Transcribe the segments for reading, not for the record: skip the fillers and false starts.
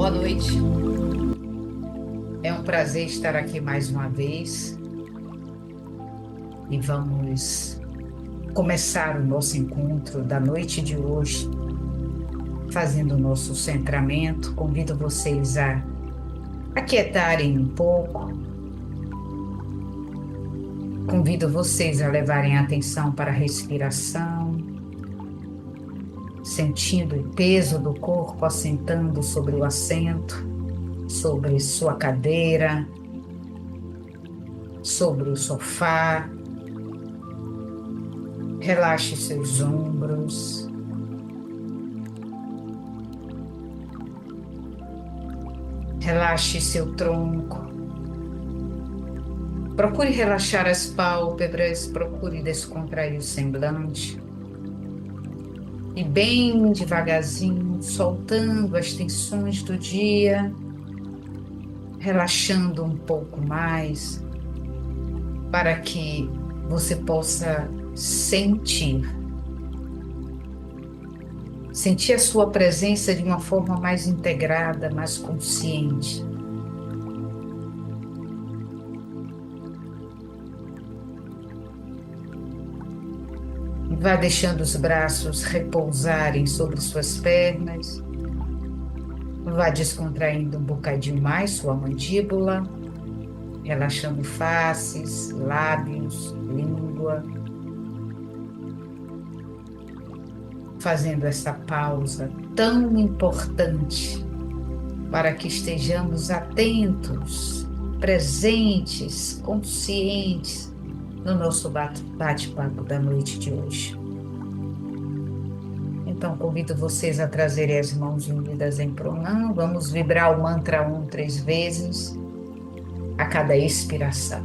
Boa noite. É um prazer estar aqui mais uma vez e vamos começar o nosso encontro da noite de hoje, fazendo o nosso centramento. Convido vocês a aquietarem um pouco, convido vocês a levarem a atenção para a respiração, sentindo o peso do corpo assentando sobre o assento, sobre sua cadeira, sobre o sofá. Relaxe seus ombros, relaxe seu tronco. Procure relaxar as pálpebras, procure descontrair o semblante. E bem devagarzinho, soltando as tensões do dia, relaxando um pouco mais, para que você possa sentir a sua presença de uma forma mais integrada, mais consciente. Vá deixando os braços repousarem sobre suas pernas. Vá descontraindo um bocadinho mais sua mandíbula, relaxando faces, lábios, língua. Fazendo essa pausa tão importante para que estejamos atentos, presentes, conscientes no nosso bate-papo da noite de hoje. Então, convido vocês a trazerem as mãos unidas em pranam. Vamos vibrar o mantra 3 vezes a cada expiração.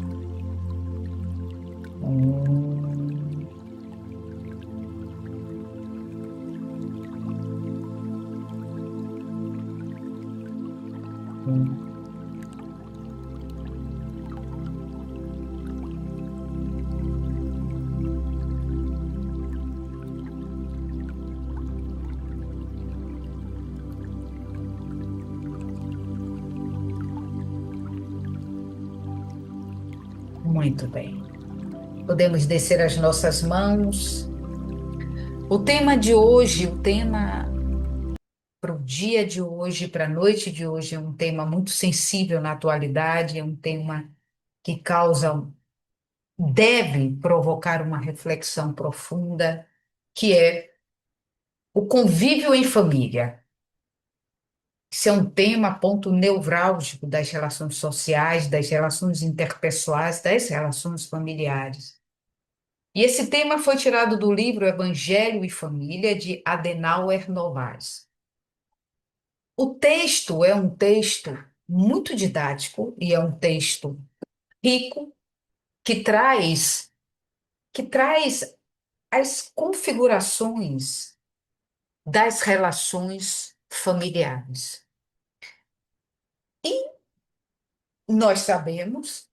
Hum. Hum. Muito bem. Podemos descer as nossas mãos. O tema de hoje, o tema para o dia de hoje, para a noite de hoje, é um tema muito sensível na atualidade, é um tema que deve provocar uma reflexão profunda, que é o convívio em família. Isso é um tema, ponto nevrálgico das relações sociais, das relações interpessoais, das relações familiares. E esse tema foi tirado do livro Evangelho e Família, de Adenauer Novaes. O texto é um texto muito didático e é um texto rico que traz as configurações das relações familiares. E nós sabemos,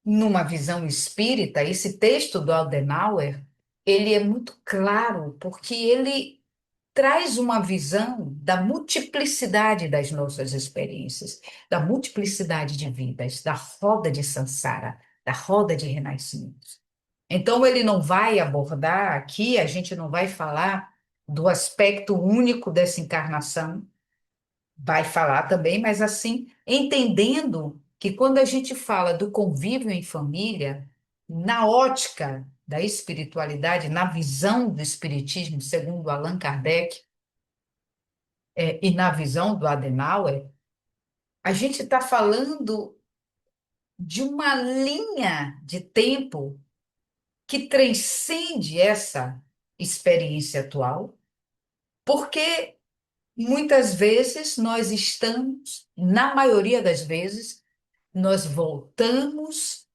numa visão espírita, esse texto do Adenauer, ele é muito claro, porque ele traz uma visão da multiplicidade das nossas experiências, da multiplicidade de vidas, da roda de Sansara, da roda de renascimentos. Então, ele não vai abordar aqui, a gente não vai falar do aspecto único dessa encarnação, vai falar também, mas assim, entendendo que quando a gente fala do convívio em família, na ótica da espiritualidade, na visão do espiritismo, segundo Allan Kardec, e na visão do Adenauer, a gente está falando de uma linha de tempo que transcende essa experiência atual, porque muitas vezes nós estamos, na maioria das vezes, nós voltamos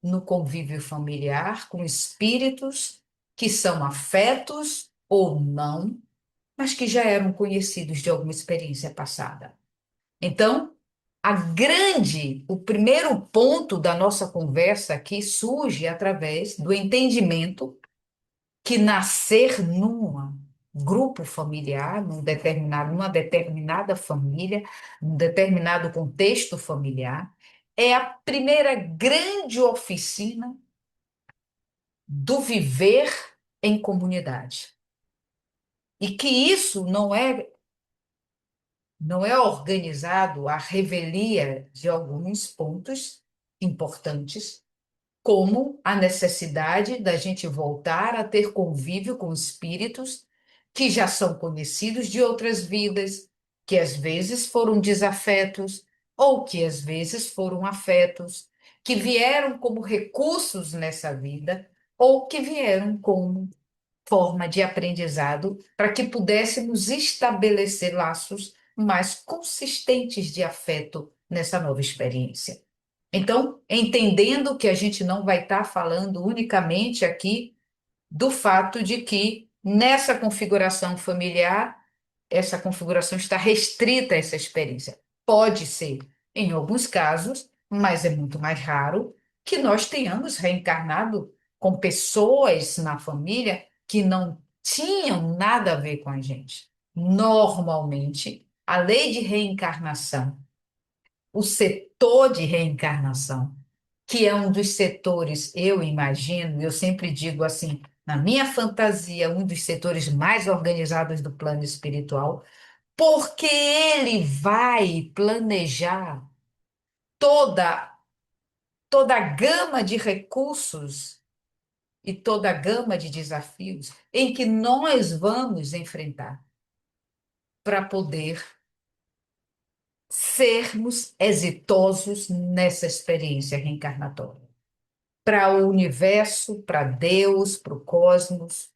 no convívio familiar com espíritos que são afetos ou não, mas que já eram conhecidos de alguma experiência passada. Então, o primeiro ponto da nossa conversa aqui surge através do entendimento que nascer numa grupo familiar, numa determinada família, num determinado contexto familiar. É a primeira grande oficina do viver em comunidade. E que isso não é organizado à revelia de alguns pontos importantes, como a necessidade da gente voltar a ter convívio com espíritos que já são conhecidos de outras vidas, que às vezes foram desafetos, ou que às vezes foram afetos, que vieram como recursos nessa vida, ou que vieram como forma de aprendizado para que pudéssemos estabelecer laços mais consistentes de afeto nessa nova experiência. Então, entendendo que a gente não vai estar falando unicamente aqui do fato de que nessa configuração familiar, essa configuração está restrita a essa experiência. Pode ser, em alguns casos, mas é muito mais raro que nós tenhamos reencarnado com pessoas na família que não tinham nada a ver com a gente. Normalmente, a lei de reencarnação, o setor de reencarnação, que é um dos setores, eu imagino, eu sempre digo assim, na minha fantasia, um dos setores mais organizados do plano espiritual, porque ele vai planejar toda toda a gama de recursos e toda a gama de desafios em que nós vamos enfrentar para poder sermos exitosos nessa experiência reencarnatória. Para o universo, para Deus, para o cosmos,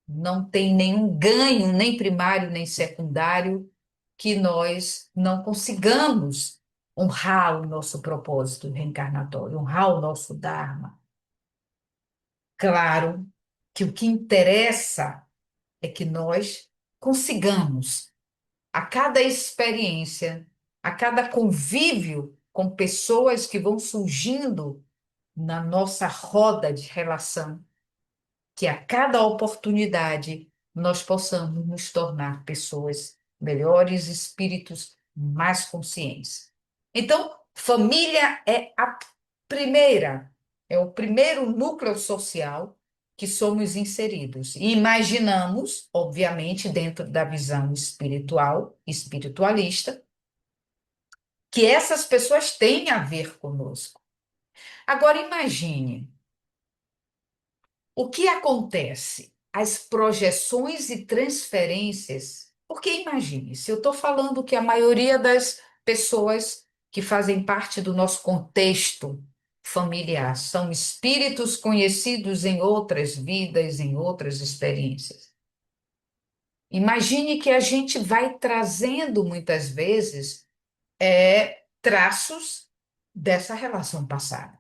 não tem nenhum ganho, nem primário, nem secundário, que nós não consigamos honrar o nosso propósito reencarnatório, honrar o nosso Dharma. Claro que o que interessa é que nós consigamos, a cada experiência, a cada convívio com pessoas que vão surgindo na nossa roda de relação, que a cada oportunidade nós possamos nos tornar pessoas melhores, espíritos mais conscientes. Então, família é a primeira, é o primeiro núcleo social que somos inseridos. E imaginamos, obviamente, dentro da visão espiritual, espiritualista, que essas pessoas têm a ver conosco. Agora, imagine o que acontece? As projeções e transferências. Porque imagine, se eu estou falando que a maioria das pessoas que fazem parte do nosso contexto familiar são espíritos conhecidos em outras vidas, em outras experiências. Imagine que a gente vai trazendo muitas vezes traços dessa relação passada.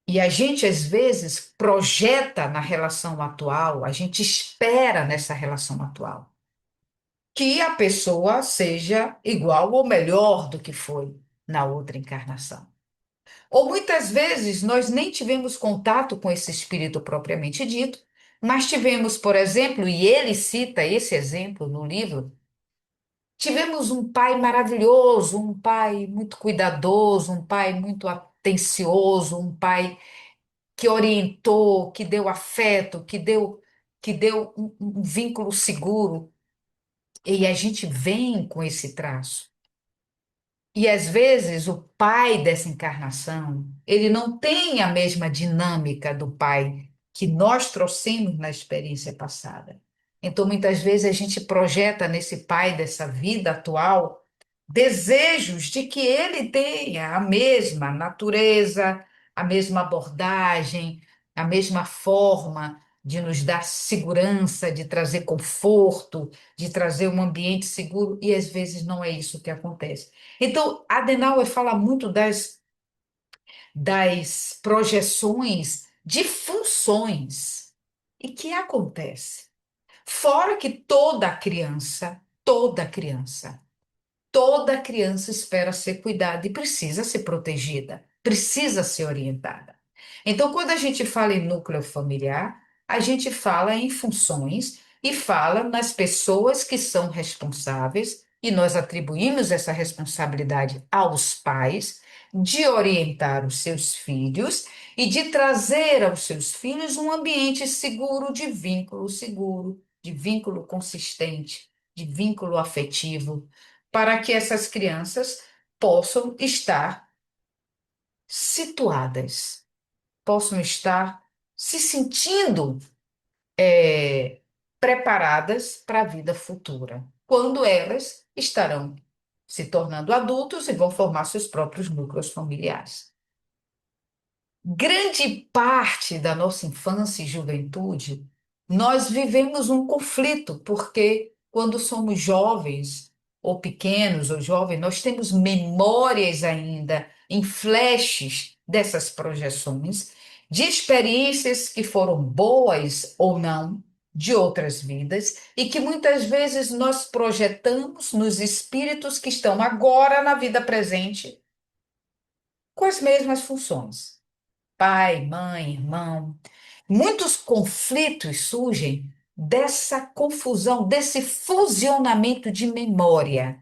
E a gente, às vezes, projeta na relação atual, a gente espera nessa relação atual que a pessoa seja igual ou melhor do que foi na outra encarnação. Ou muitas vezes nós nem tivemos contato com esse espírito propriamente dito, mas tivemos, por exemplo, e ele cita esse exemplo no livro, tivemos um pai maravilhoso, um pai muito cuidadoso, um pai muito atencioso, um pai que orientou, que deu afeto, que deu um vínculo seguro. E a gente vem com esse traço. E às vezes o pai dessa encarnação, ele não tem a mesma dinâmica do pai que nós trouxemos na experiência passada. Então, muitas vezes a gente projeta nesse pai dessa vida atual desejos de que ele tenha a mesma natureza, a mesma abordagem, a mesma forma de nos dar segurança, de trazer conforto, de trazer um ambiente seguro, e às vezes não é isso que acontece. Então, Adenauer fala muito das projeções de funções. E que acontece? Fora que toda criança espera ser cuidada e precisa ser protegida, precisa ser orientada. Então, quando a gente fala em núcleo familiar, a gente fala em funções e fala nas pessoas que são responsáveis, e nós atribuímos essa responsabilidade aos pais de orientar os seus filhos e de trazer aos seus filhos um ambiente seguro, de vínculo consistente, de vínculo afetivo, para que essas crianças possam estar situadas, possam estar se sentindo preparadas para a vida futura, quando elas estarão se tornando adultos e vão formar seus próprios núcleos familiares. Grande parte da nossa infância e juventude, nós vivemos um conflito, porque quando somos jovens, ou pequenos, ou jovens, nós temos memórias ainda em flashes dessas projeções, de experiências que foram boas ou não, de outras vidas, e que muitas vezes nós projetamos nos espíritos que estão agora na vida presente com as mesmas funções pai, mãe, irmão. Muitos conflitos surgem dessa confusão, desse fusionamento de memória.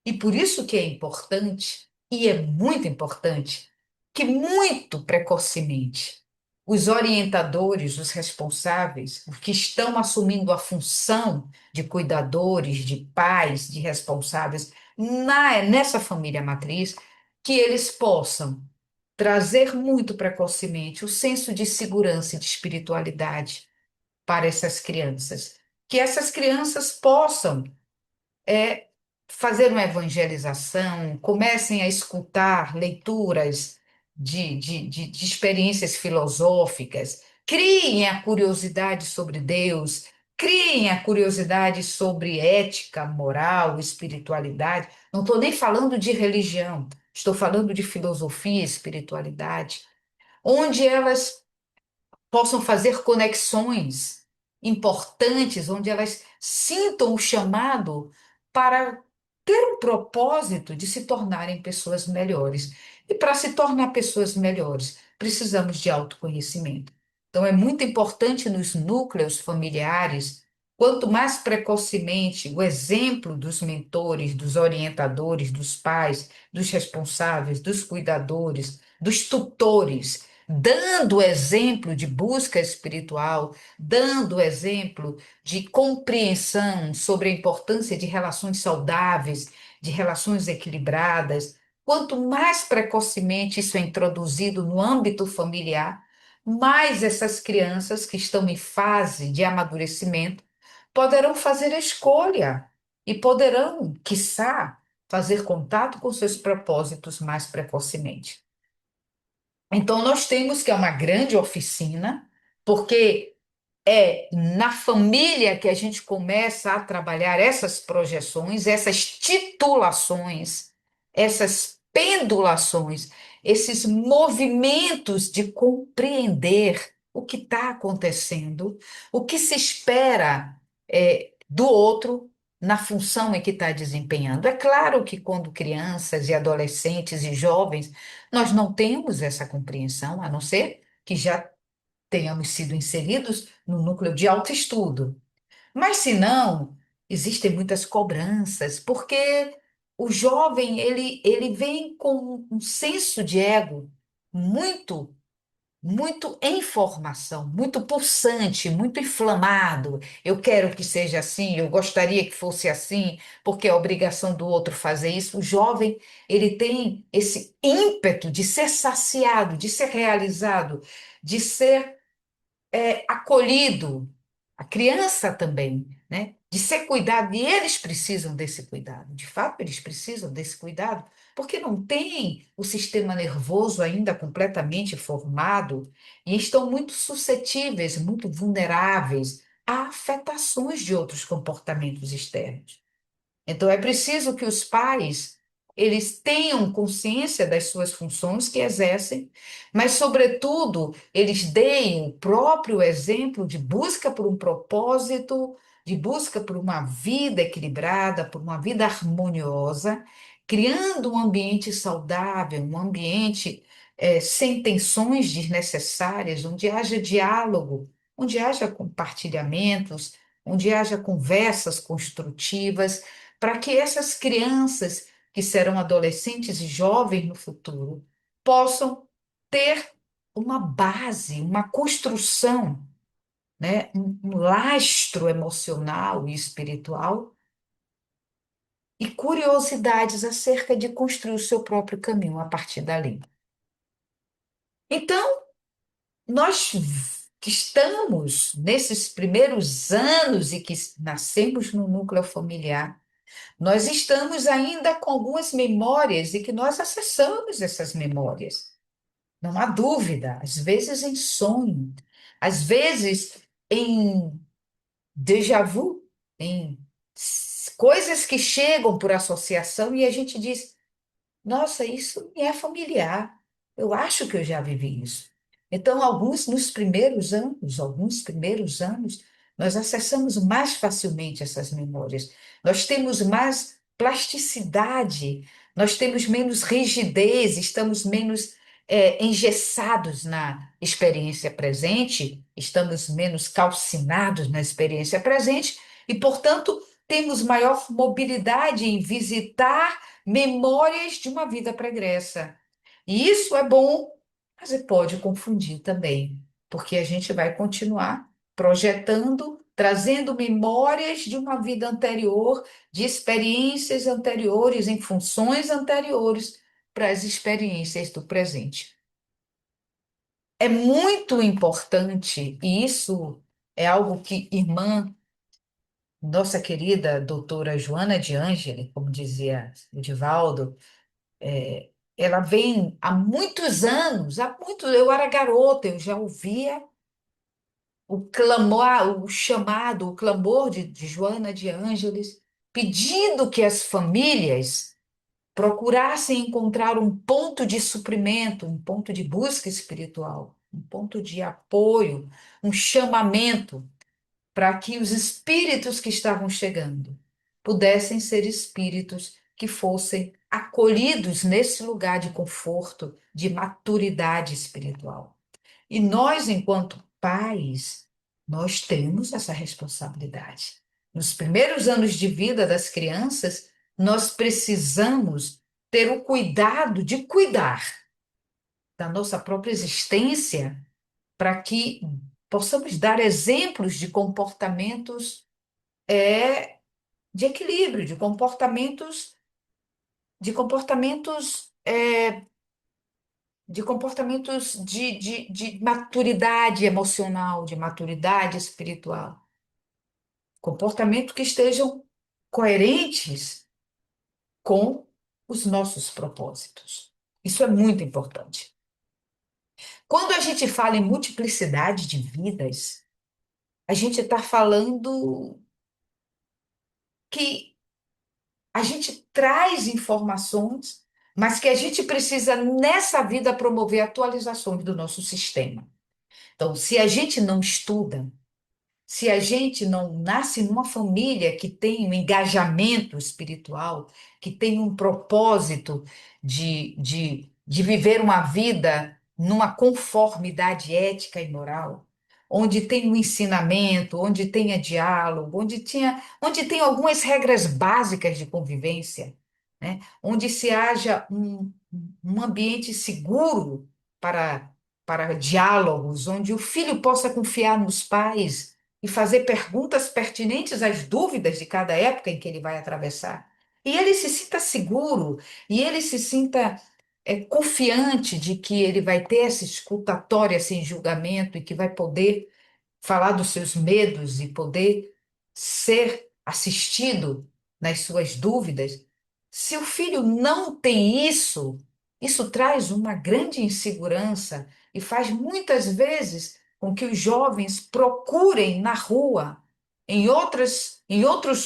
E por isso que é importante, e é muito importante, que muito precocemente os orientadores, os responsáveis, os que estão assumindo a função de cuidadores, de pais, de responsáveis nessa família matriz, que eles possam trazer muito precocemente o senso de segurança e de espiritualidade para essas crianças. Que essas crianças possam é, fazer uma evangelização, comecem a escutar leituras de experiências filosóficas, criem a curiosidade sobre Deus, criem a curiosidade sobre ética, moral, espiritualidade. Não estou nem falando de religião, estou falando de filosofia e espiritualidade, onde elas possam fazer conexões importantes, onde elas sintam o chamado para ter um propósito de se tornarem pessoas melhores. E para se tornar pessoas melhores, precisamos de autoconhecimento. Então, é muito importante nos núcleos familiares, quanto mais precocemente o exemplo dos mentores, dos orientadores, dos pais, dos responsáveis, dos cuidadores, dos tutores, dando exemplo de busca espiritual, dando exemplo de compreensão sobre a importância de relações saudáveis, de relações equilibradas. Quanto mais precocemente isso é introduzido no âmbito familiar, mais essas crianças que estão em fase de amadurecimento poderão fazer a escolha e poderão, quiçá, fazer contato com seus propósitos mais precocemente. Então, nós temos que é uma grande oficina, porque é na família que a gente começa a trabalhar essas projeções, essas titulações, essas pendulações, esses movimentos de compreender o que está acontecendo, o que se espera do outro na função em que está desempenhando. É claro que quando crianças e adolescentes e jovens, nós não temos essa compreensão, a não ser que já tenhamos sido inseridos no núcleo de autoestudo. Mas se não, existem muitas cobranças, porque o jovem ele vem com um senso de ego muito muito em formação, muito pulsante, muito inflamado. Eu quero que seja assim, eu gostaria que fosse assim, porque é obrigação do outro fazer isso. O jovem, ele tem esse ímpeto de ser saciado, de ser realizado, de ser acolhido, a criança também, né? De ser cuidado, e eles precisam desse cuidado, de fato, eles precisam desse cuidado, porque não têm o sistema nervoso ainda completamente formado e estão muito suscetíveis, muito vulneráveis a afetações de outros comportamentos externos. Então, é preciso que os pais eles tenham consciência das suas funções que exercem, mas, sobretudo, eles deem o próprio exemplo de busca por um propósito, de busca por uma vida equilibrada, por uma vida harmoniosa, criando um ambiente saudável, um ambiente sem tensões desnecessárias, onde haja diálogo, onde haja compartilhamentos, onde haja conversas construtivas, para que essas crianças, que serão adolescentes e jovens no futuro, possam ter uma base, uma construção, né? Um lastro emocional e espiritual e curiosidades acerca de construir o seu próprio caminho a partir dali. Então, nós que estamos nesses primeiros anos e que nascemos no núcleo familiar, nós estamos ainda com algumas memórias e que nós acessamos essas memórias. Não há dúvida, às vezes em sonho, às vezes em déjà vu, em coisas que chegam por associação e a gente diz: nossa, isso me é familiar. Eu acho que eu já vivi isso. Então, alguns primeiros anos, nós acessamos mais facilmente essas memórias. Nós temos mais plasticidade, nós temos menos rigidez, estamos menos engessados na experiência presente, estamos menos calcinados na experiência presente e, portanto, temos maior mobilidade em visitar memórias de uma vida pregressa. E isso é bom, mas pode confundir também, porque a gente vai continuar projetando, trazendo memórias de uma vida anterior, de experiências anteriores, em funções anteriores para as experiências do presente. É muito importante, e isso é algo que nossa querida doutora Joana de Ângeli, como dizia o Divaldo, ela vem há muitos anos, eu era garota, eu já ouvia o clamor, o chamado, o clamor de Joana de Ângeles, pedindo que as famílias procurassem encontrar um ponto de suprimento, um ponto de busca espiritual, um ponto de apoio, um chamamento para que os espíritos que estavam chegando pudessem ser espíritos que fossem acolhidos nesse lugar de conforto, de maturidade espiritual. E nós, enquanto pais, nós temos essa responsabilidade. Nos primeiros anos de vida das crianças, nós precisamos ter o cuidado de cuidar da nossa própria existência para que possamos dar exemplos de equilíbrio, de comportamentos de maturidade emocional, de maturidade espiritual, comportamentos que estejam coerentes com os nossos propósitos. Isso é muito importante. Quando a gente fala em multiplicidade de vidas, a gente está falando que a gente traz informações, mas que a gente precisa, nessa vida, promover atualizações do nosso sistema. Então, se a gente não estuda, se a gente não nasce numa família que tem um engajamento espiritual, que tem um propósito de viver uma vida numa conformidade ética e moral, onde tem um ensinamento, onde tenha diálogo, onde tem algumas regras básicas de convivência, né? Onde se haja um ambiente seguro para, para diálogos, onde o filho possa confiar nos pais e fazer perguntas pertinentes às dúvidas de cada época em que ele vai atravessar. E ele se sinta seguro, e ele se sinta confiante de que ele vai ter essa escutatória sem julgamento e que vai poder falar dos seus medos e poder ser assistido nas suas dúvidas. Se o filho não tem isso, isso traz uma grande insegurança e faz muitas vezes com que os jovens procurem na rua, em outros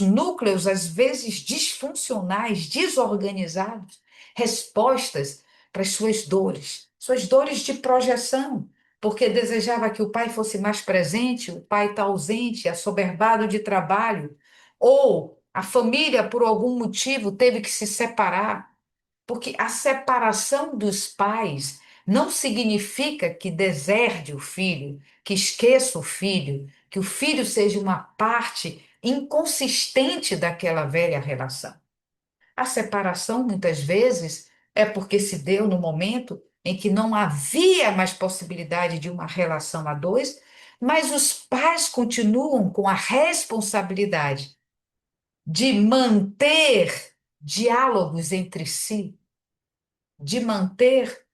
núcleos, às vezes disfuncionais, desorganizados, respostas para as suas dores de projeção, porque desejava que o pai fosse mais presente, o pai está ausente, assoberbado de trabalho, ou a família, por algum motivo, teve que se separar, porque a separação dos pais não significa que deserde o filho, que esqueça o filho, que o filho seja uma parte inconsistente daquela velha relação. A separação, muitas vezes, é porque se deu no momento em que não havia mais possibilidade de uma relação a dois, mas os pais continuam com a responsabilidade de manter diálogos entre si, de manter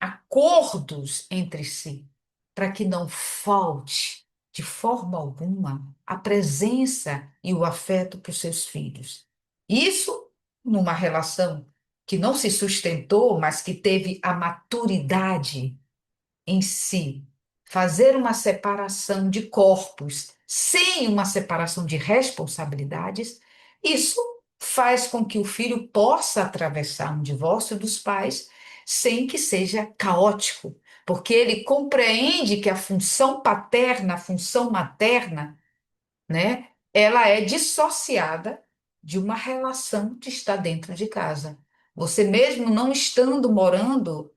acordos entre si, para que não falte de forma alguma a presença e o afeto para os seus filhos. Isso numa relação que não se sustentou, mas que teve a maturidade em si. Fazer uma separação de corpos sem uma separação de responsabilidades, isso faz com que o filho possa atravessar um divórcio dos pais sem que seja caótico, porque ele compreende que a função paterna, a função materna, né, ela é dissociada de uma relação que está dentro de casa. Você mesmo não estando morando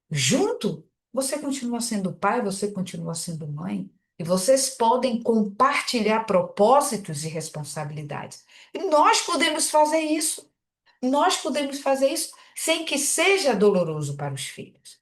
junto, você continua sendo pai, você continua sendo mãe, e vocês podem compartilhar propósitos e responsabilidades. E nós podemos fazer isso. Nós podemos fazer isso sem que seja doloroso para os filhos,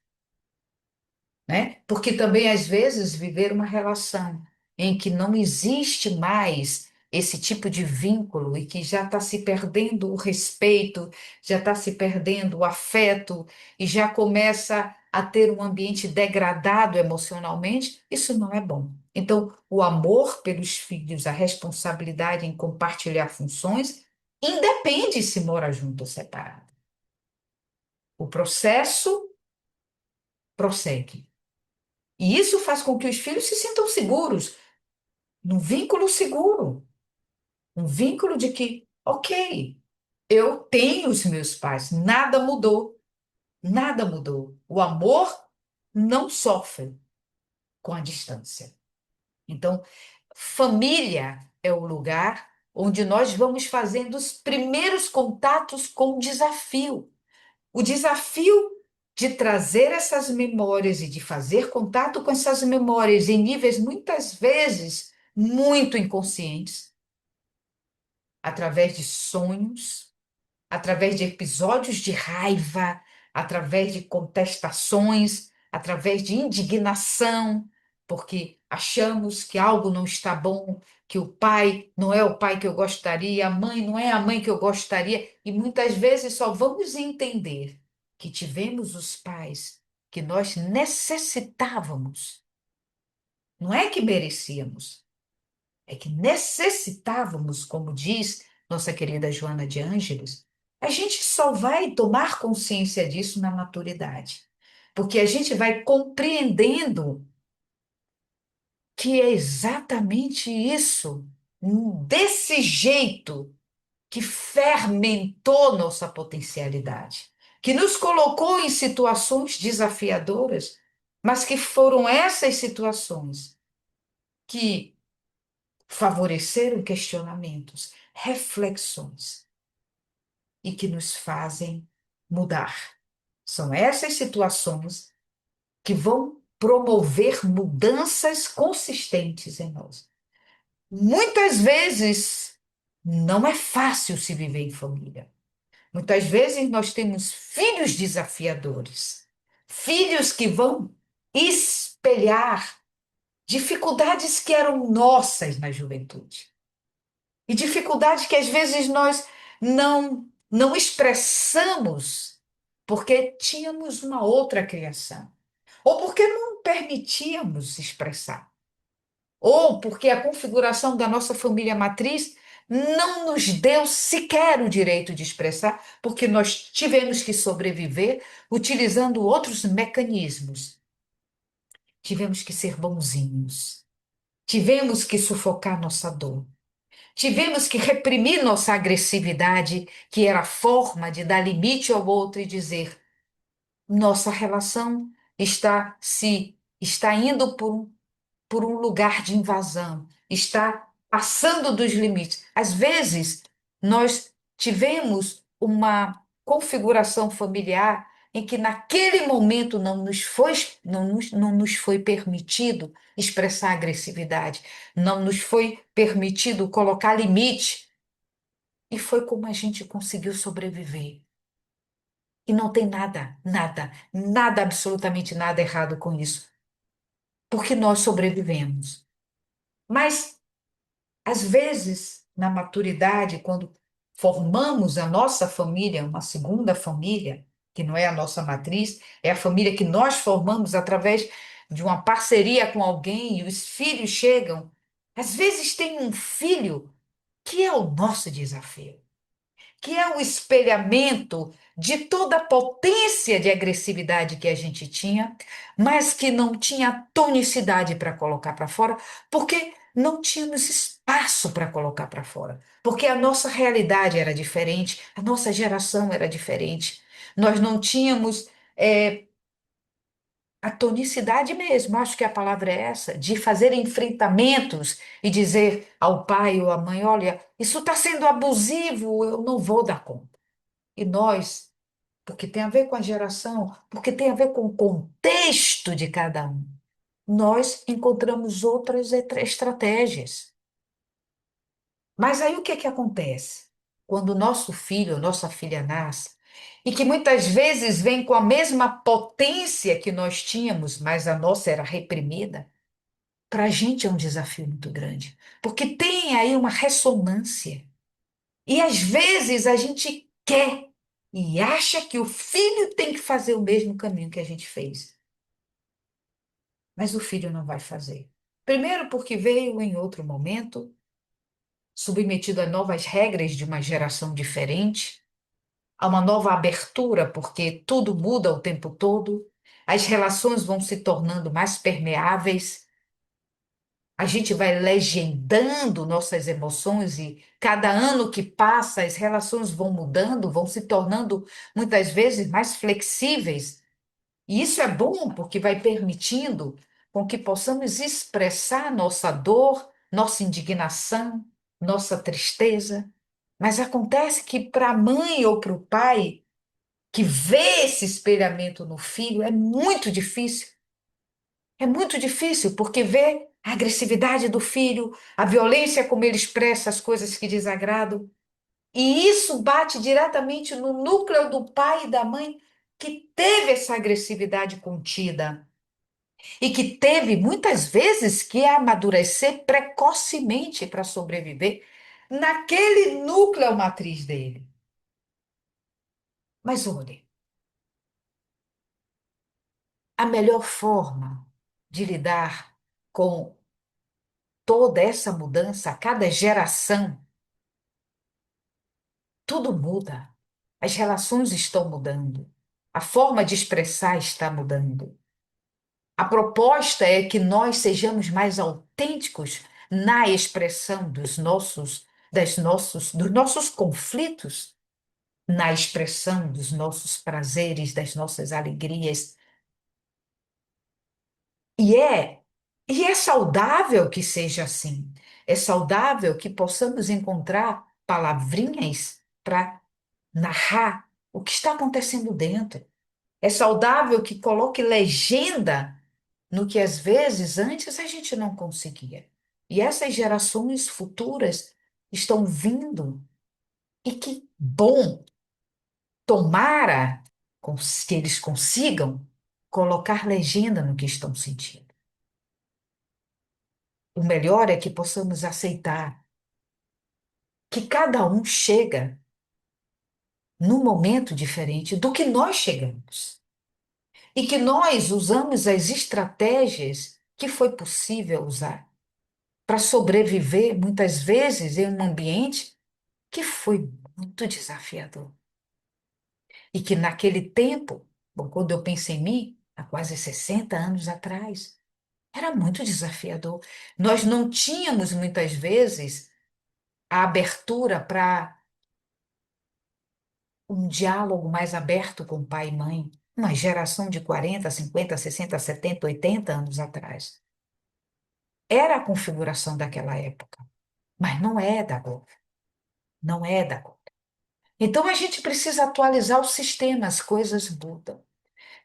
né? Porque também, às vezes, viver uma relação em que não existe mais esse tipo de vínculo e que já está se perdendo o respeito, já está se perdendo o afeto e já começa a ter um ambiente degradado emocionalmente, isso não é bom. Então, o amor pelos filhos, a responsabilidade em compartilhar funções, independe se mora junto ou separado. O processo prossegue. E isso faz com que os filhos se sintam seguros, num vínculo seguro, um vínculo de que, ok, eu tenho os meus pais, nada mudou, nada mudou. O amor não sofre com a distância. Então, família é o lugar onde nós vamos fazendo os primeiros contatos com o desafio. O desafio de trazer essas memórias e de fazer contato com essas memórias em níveis muitas vezes muito inconscientes, através de sonhos, através de episódios de raiva, através de contestações, através de indignação, porque achamos que algo não está bom, que o pai não é o pai que eu gostaria, a mãe não é a mãe que eu gostaria, e muitas vezes só vamos entender que tivemos os pais que nós necessitávamos, não é que merecíamos, é que necessitávamos, como diz nossa querida Joana de Ângeles, a gente só vai tomar consciência disso na maturidade, porque a gente vai compreendendo que é exatamente isso, desse jeito, que fermentou nossa potencialidade, que nos colocou em situações desafiadoras, mas que foram essas situações que favoreceram questionamentos, reflexões e que nos fazem mudar. São essas situações que vão promover mudanças consistentes em nós. Muitas vezes não é fácil se viver em família. Muitas vezes nós temos filhos desafiadores, filhos que vão espelhar dificuldades que eram nossas na juventude. E dificuldades que às vezes nós não expressamos porque tínhamos uma outra criação, ou porque não permitíamos expressar, ou porque a configuração da nossa família matriz não nos deu sequer o direito de expressar, porque nós tivemos que sobreviver utilizando outros mecanismos. Tivemos que ser bonzinhos, tivemos que sufocar nossa dor. Tivemos que reprimir nossa agressividade, que era a forma de dar limite ao outro e dizer: nossa relação está indo por um lugar de invasão, está passando dos limites. Às vezes, nós tivemos uma configuração familiar em que naquele momento não nos foi permitido expressar agressividade, não nos foi permitido colocar limite, e foi como a gente conseguiu sobreviver. E não tem nada, nada, nada, absolutamente nada errado com isso, porque nós sobrevivemos. Mas, às vezes, na maturidade, quando formamos a nossa família, uma segunda família, que não é a nossa matriz, é a família que nós formamos através de uma parceria com alguém, e os filhos chegam. Às vezes, tem um filho que é o nosso desafio, que é o espelhamento de toda a potência de agressividade que a gente tinha, mas que não tinha tonicidade para colocar para fora, porque não tínhamos espaço para colocar para fora, porque a nossa realidade era diferente, a nossa geração era diferente. Nós não tínhamos a tonicidade mesmo, acho que a palavra é essa, de fazer enfrentamentos e dizer ao pai ou à mãe: olha, isso está sendo abusivo, eu não vou dar conta. E nós, porque tem a ver com a geração, porque tem a ver com o contexto de cada um, nós encontramos outras estratégias. Mas aí o que é que acontece? Quando o nosso filho, nossa filha nasce, e que muitas vezes vem com a mesma potência que nós tínhamos, mas a nossa era reprimida, para a gente é um desafio muito grande, porque tem aí uma ressonância. E às vezes a gente quer e acha que o filho tem que fazer o mesmo caminho que a gente fez, mas o filho não vai fazer. Primeiro, porque veio em outro momento, submetido a novas regras de uma geração diferente, a uma nova abertura, porque tudo muda o tempo todo, as relações vão se tornando mais permeáveis. A gente vai legendando nossas emoções e cada ano que passa, as relações vão mudando, vão se tornando muitas vezes mais flexíveis. E isso é bom porque vai permitindo com que possamos expressar nossa dor, nossa indignação, nossa tristeza. Mas acontece que para a mãe ou para o pai que vê esse espelhamento no filho é muito difícil. É muito difícil, porque vê a agressividade do filho, a violência como ele expressa as coisas que desagradam, e isso bate diretamente no núcleo do pai e da mãe que teve essa agressividade contida e que teve muitas vezes que amadurecer precocemente para sobreviver naquele núcleo matriz dele. Mas olhe, a melhor forma de lidar com toda essa mudança, a cada geração, tudo muda. As relações estão mudando. A forma de expressar está mudando. A proposta é que nós sejamos mais autênticos na expressão dos nossos conflitos, na expressão dos nossos prazeres, das nossas alegrias. E é, e é saudável que seja assim. É saudável que possamos encontrar palavrinhas para narrar o que está acontecendo dentro. É saudável que coloque legenda no que às vezes antes a gente não conseguia. E essas gerações futuras estão vindo e que bom, tomara que eles consigam colocar legenda no que estão sentindo. O melhor é que possamos aceitar que cada um chega num momento diferente do que nós chegamos. E que nós usamos as estratégias que foi possível usar para sobreviver, muitas vezes, em um ambiente que foi muito desafiador. E que naquele tempo, bom, quando eu penso em mim, há quase 60 anos atrás, era muito desafiador. Nós não tínhamos, muitas vezes, a abertura para um diálogo mais aberto com pai e mãe. Uma geração de 40, 50, 60, 70, 80 anos atrás. Era a configuração daquela época, mas não é da agora. Não é da agora. Então a gente precisa atualizar o sistema, as coisas mudam.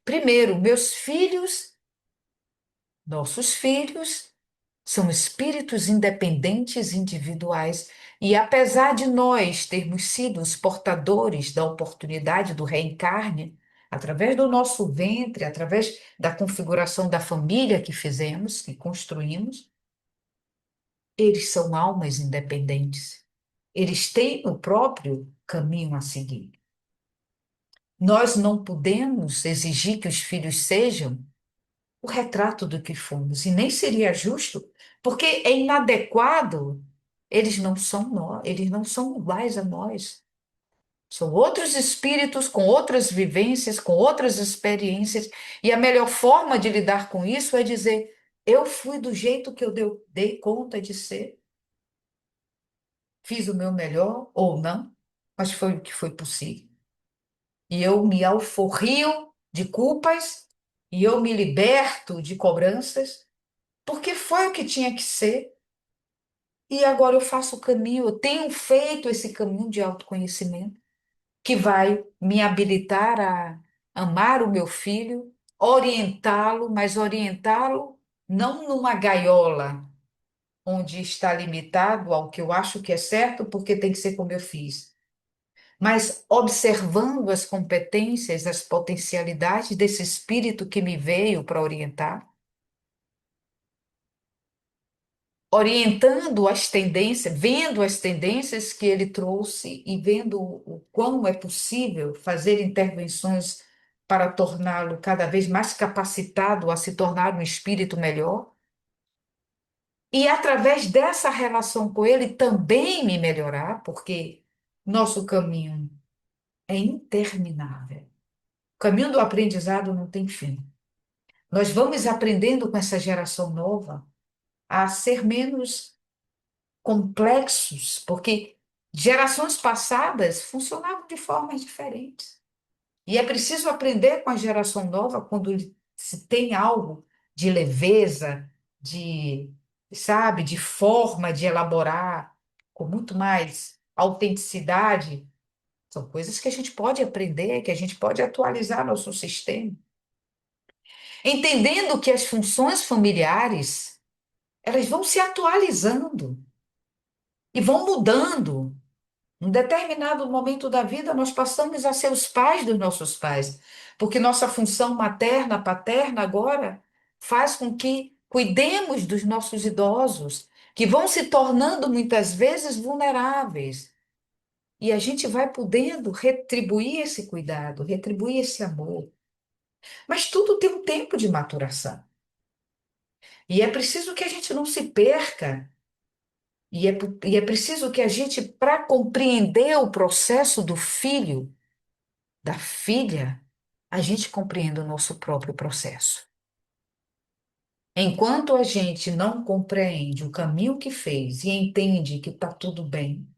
Primeiro, meus filhos, nossos filhos, são espíritos independentes, individuais. E apesar de nós termos sido os portadores da oportunidade do reencarne, através do nosso ventre, através da configuração da família que fizemos, que construímos, eles são almas independentes. Eles têm o próprio caminho a seguir. Nós não podemos exigir que os filhos sejam o retrato do que fomos, e nem seria justo, porque é inadequado. Eles não são nós, eles não são iguais a nós. São outros espíritos com outras vivências, com outras experiências, e a melhor forma de lidar com isso é dizer: eu fui do jeito que eu dei conta de ser, fiz o meu melhor ou não, mas foi o que foi possível. E eu me alforrio de culpas, e eu me liberto de cobranças, porque foi o que tinha que ser. E agora eu faço o caminho, eu tenho feito esse caminho de autoconhecimento, que vai me habilitar a amar o meu filho, orientá-lo, mas orientá-lo não numa gaiola, onde está limitado ao que eu acho que é certo, porque tem que ser como eu fiz, mas observando as competências, as potencialidades desse espírito que me veio para orientar, orientando as tendências, vendo as tendências que ele trouxe e vendo o quão é possível fazer intervenções para torná-lo cada vez mais capacitado a se tornar um espírito melhor. E através dessa relação com ele também me melhorar, porque nosso caminho é interminável. O caminho do aprendizado não tem fim. Nós vamos aprendendo com essa geração nova a ser menos complexos, porque gerações passadas funcionavam de formas diferentes. E é preciso aprender com a geração nova quando se tem algo de leveza, de, sabe, de forma de elaborar, com muito mais autenticidade. São coisas que a gente pode aprender, que a gente pode atualizar nosso sistema. Entendendo que as funções familiares, elas vão se atualizando e vão mudando. Em determinado momento da vida, nós passamos a ser os pais dos nossos pais, porque nossa função materna, paterna agora faz com que cuidemos dos nossos idosos, que vão se tornando muitas vezes vulneráveis. E a gente vai podendo retribuir esse cuidado, retribuir esse amor. Mas tudo tem um tempo de maturação. E é preciso que a gente não se perca. E é preciso que a gente, para compreender o processo do filho, da filha, a gente compreenda o nosso próprio processo. Enquanto a gente não compreende o caminho que fez e entende que está tudo bem,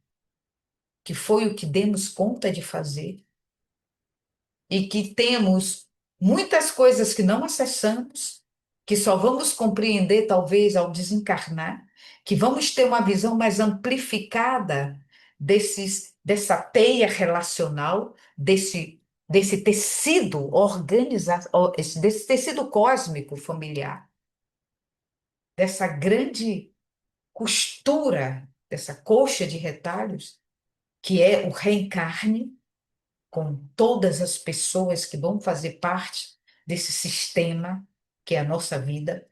que foi o que demos conta de fazer, e que temos muitas coisas que não acessamos, que só vamos compreender talvez ao desencarnar, que vamos ter uma visão mais amplificada dessa teia relacional, desse tecido organizado, desse tecido cósmico familiar, dessa grande costura, dessa coxa de retalhos, que é o reencarne com todas as pessoas que vão fazer parte desse sistema que é a nossa vida.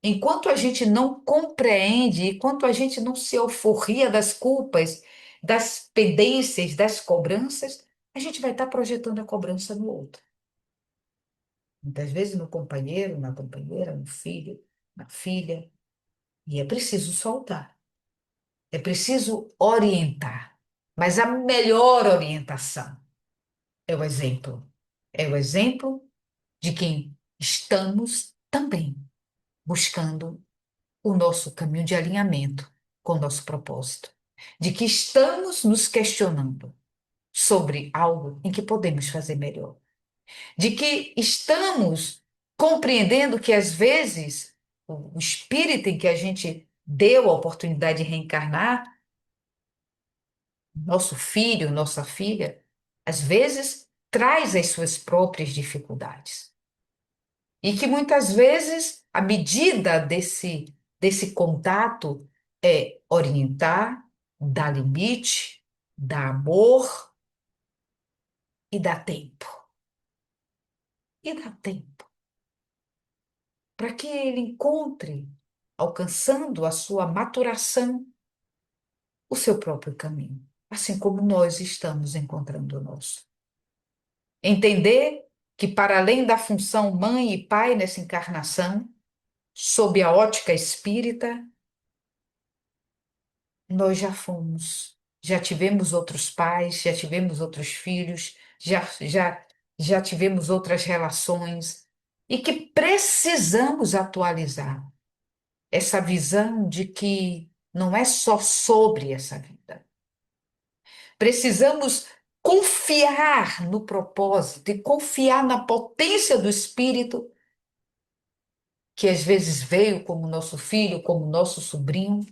Enquanto a gente não compreende, enquanto a gente não se euforia das culpas, das pendências, das cobranças, a gente vai estar projetando a cobrança no outro. Muitas vezes no companheiro, na companheira, no filho, na filha. E é preciso soltar. É preciso orientar. Mas a melhor orientação é o exemplo. É o exemplo de quem estamos também buscando o nosso caminho de alinhamento com o nosso propósito, de que estamos nos questionando sobre algo em que podemos fazer melhor, de que estamos compreendendo que às vezes o espírito em que a gente deu a oportunidade de reencarnar Nosso filho, nossa filha, às vezes traz as suas próprias dificuldades. E que muitas vezes a medida desse contato é orientar, dar limite, dar amor e dar tempo. E dar tempo para que ele encontre, alcançando a sua maturação, o seu próprio caminho, assim como nós estamos encontrando o nosso. Entender que, para além da função mãe e pai nessa encarnação, sob a ótica espírita, nós já fomos, já tivemos outros pais, já tivemos outros filhos, já tivemos outras relações, e que precisamos atualizar essa visão de que não é só sobre essa vida. Precisamos confiar no propósito e confiar na potência do Espírito, que às vezes veio como nosso filho, como nosso sobrinho,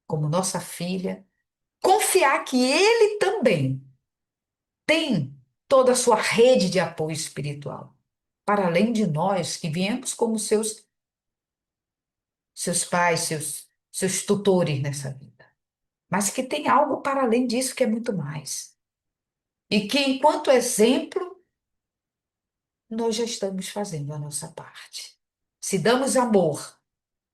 como nossa filha. Confiar que ele também tem toda a sua rede de apoio espiritual, para além de nós que viemos como seus pais, seus tutores nessa vida. Mas que tem algo para além disso que é muito mais. E que, enquanto exemplo, nós já estamos fazendo a nossa parte. Se damos amor,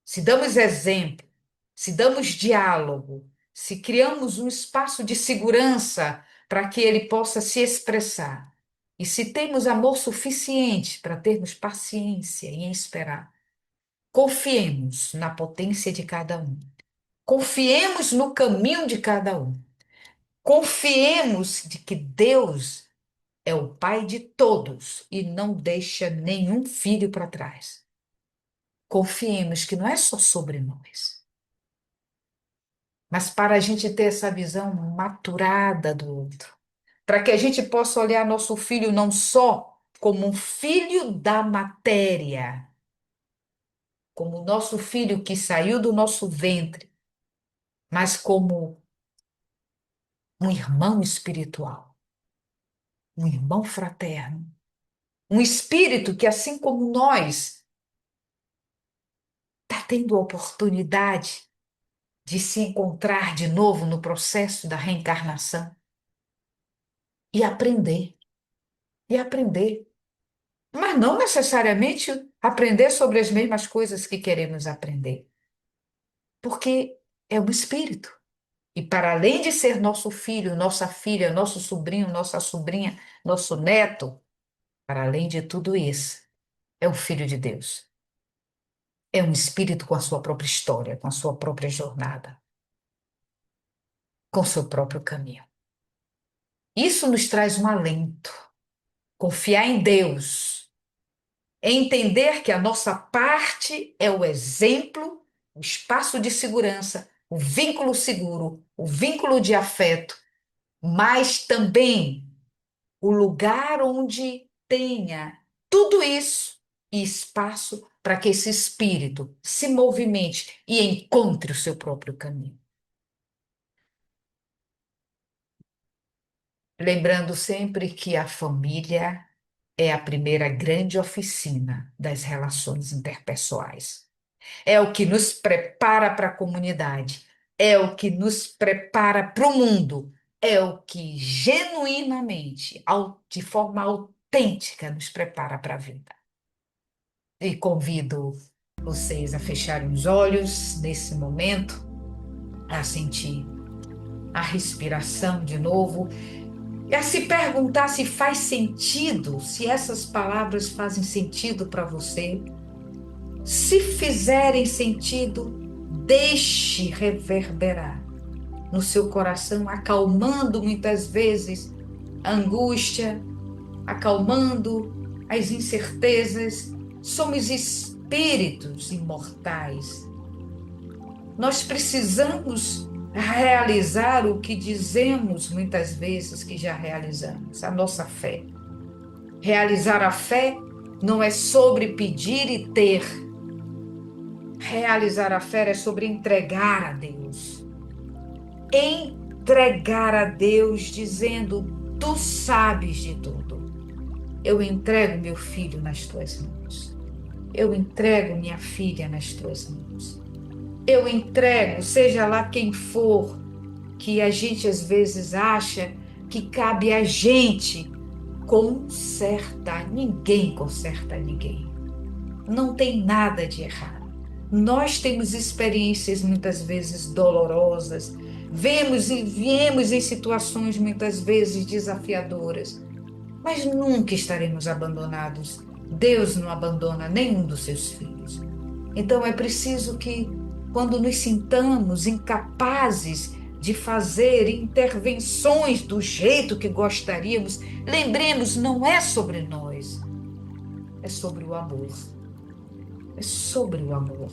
se damos exemplo, se damos diálogo, se criamos um espaço de segurança para que ele possa se expressar, e se temos amor suficiente para termos paciência em esperar, confiemos na potência de cada um. Confiemos no caminho de cada um. Confiemos de que Deus é o Pai de todos e não deixa nenhum filho para trás. Confiemos que não é só sobre nós, mas para a gente ter essa visão maturada do outro, para que a gente possa olhar nosso filho não só como um filho da matéria, como o nosso filho que saiu do nosso ventre, mas como um irmão espiritual, um irmão fraterno, um espírito que, assim como nós, está tendo a oportunidade de se encontrar de novo no processo da reencarnação e aprender, e aprender. Mas não necessariamente aprender sobre as mesmas coisas que queremos aprender, porque é um espírito. E para além de ser nosso filho, nossa filha, nosso sobrinho, nossa sobrinha, nosso neto, para além de tudo isso, é um filho de Deus. É um espírito com a sua própria história, com a sua própria jornada, com o seu próprio caminho. Isso nos traz um alento. Confiar em Deus, entender que a nossa parte é o exemplo, o espaço de segurança, o vínculo seguro, o vínculo de afeto, mas também o lugar onde tenha tudo isso e espaço para que esse espírito se movimente e encontre o seu próprio caminho. Lembrando sempre que a família é a primeira grande oficina das relações interpessoais. É o que nos prepara para a comunidade, é o que nos prepara para o mundo, é o que genuinamente, de forma autêntica, nos prepara para a vida. E convido vocês a fecharem os olhos nesse momento, a sentir a respiração de novo e a se perguntar se faz sentido, se essas palavras fazem sentido para você. Se fizerem sentido, deixe reverberar no seu coração, acalmando muitas vezes a angústia, acalmando as incertezas. Somos espíritos imortais. Nós precisamos realizar o que dizemos muitas vezes que já realizamos, a nossa fé. Realizar a fé não é sobre pedir e ter. Realizar a fé é sobre entregar a Deus. Entregar entregar a Deus, dizendo: Tu sabes de tudo. Eu entrego meu filho nas tuas mãos. Eu entrego minha filha nas tuas mãos. Eu entrego, seja lá quem for, que a gente às vezes acha que cabe a gente consertar. Ninguém conserta ninguém. Não tem nada de errado. Nós temos experiências muitas vezes dolorosas, vemos e viemos em situações muitas vezes desafiadoras, mas nunca estaremos abandonados. Deus não abandona nenhum dos seus filhos. Então é preciso que, quando nos sintamos incapazes de fazer intervenções do jeito que gostaríamos, lembremos, não é sobre nós, é sobre o amor. É sobre o amor.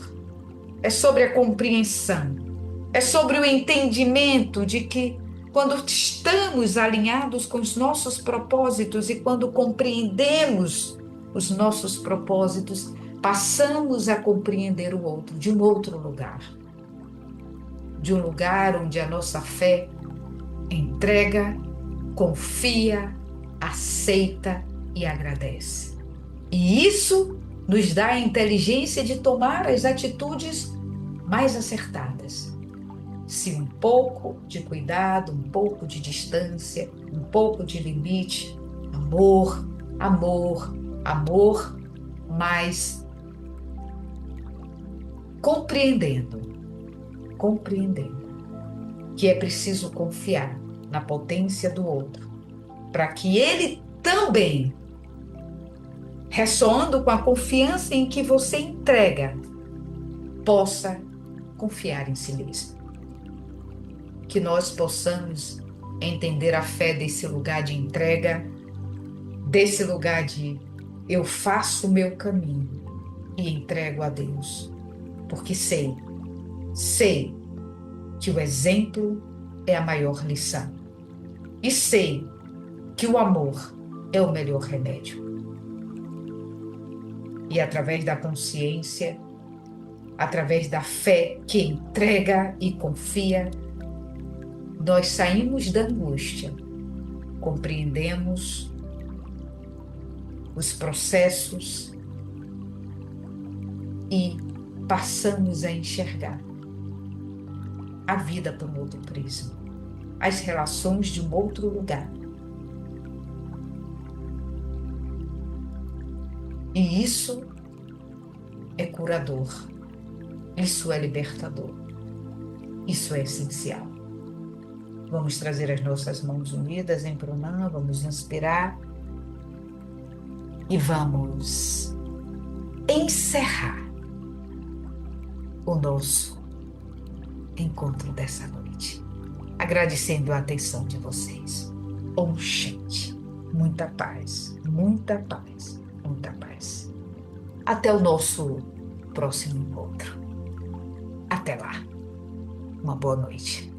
É sobre a compreensão. É sobre o entendimento de que, quando estamos alinhados com os nossos propósitos e quando compreendemos os nossos propósitos, passamos a compreender o outro de um outro lugar. De um lugar onde a nossa fé entrega, confia, aceita e agradece. E isso nos dá a inteligência de tomar as atitudes mais acertadas. Se um pouco de cuidado, um pouco de distância, um pouco de limite, amor, amor, amor, mas compreendendo que é preciso confiar na potência do outro, para que ele também, ressoando com a confiança em que você entrega, possa confiar em si mesmo. Que nós possamos entender a fé desse lugar de entrega, desse lugar de eu faço o meu caminho e entrego a Deus, porque sei que o exemplo é a maior lição e sei que o amor é o melhor remédio. E através da consciência, através da fé que entrega e confia, nós saímos da angústia, compreendemos os processos e passamos a enxergar a vida por um outro prisma, as relações de um outro lugar. E isso é curador, isso é libertador, isso é essencial. Vamos trazer as nossas mãos unidas em Pranam, vamos inspirar e vamos encerrar o nosso encontro dessa noite, agradecendo a atenção de vocês. Om Shanti. Muita paz, muita paz, muita paz. Até o nosso próximo encontro. Até lá. Uma boa noite.